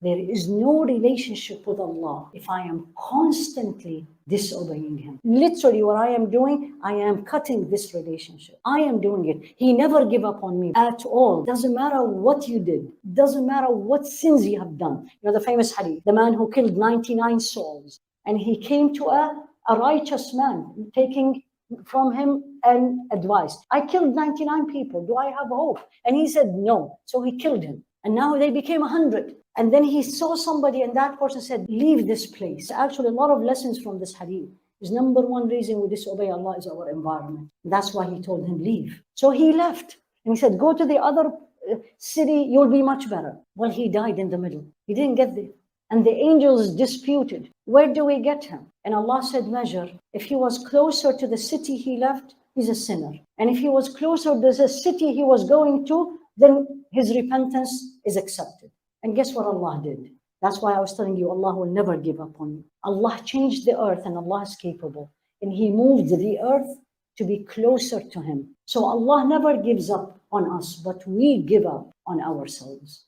There is no relationship with Allah if I am constantly disobeying Him. Literally, what I am doing, I am cutting this relationship. I am doing it. He never give up on me at all. Doesn't matter what you did. Doesn't matter what sins you have done. You know the famous hadith, the man who killed 99 souls, and he came to a righteous man, taking from him an advice. I killed 99 people. Do I have hope? And he said no. So he killed him. And now they became 100. And then he saw somebody, and that person said, leave this place. Actually, a lot of lessons from this hadith. Is number one reason we disobey Allah is our environment. That's why he told him, leave. So he left. And he said, go to the other city, you'll be much better. Well, he died in the middle. He didn't get there. And the angels disputed, where do we get him? And Allah said, measure. If he was closer to the city he left, he's a sinner. And if he was closer to the city he was going to, then his repentance is accepted. And guess what Allah did? That's why I was telling you, Allah will never give up on you. Allah changed the earth, and Allah is capable. And He moved the earth to be closer to Him. So Allah never gives up on us, but we give up on ourselves.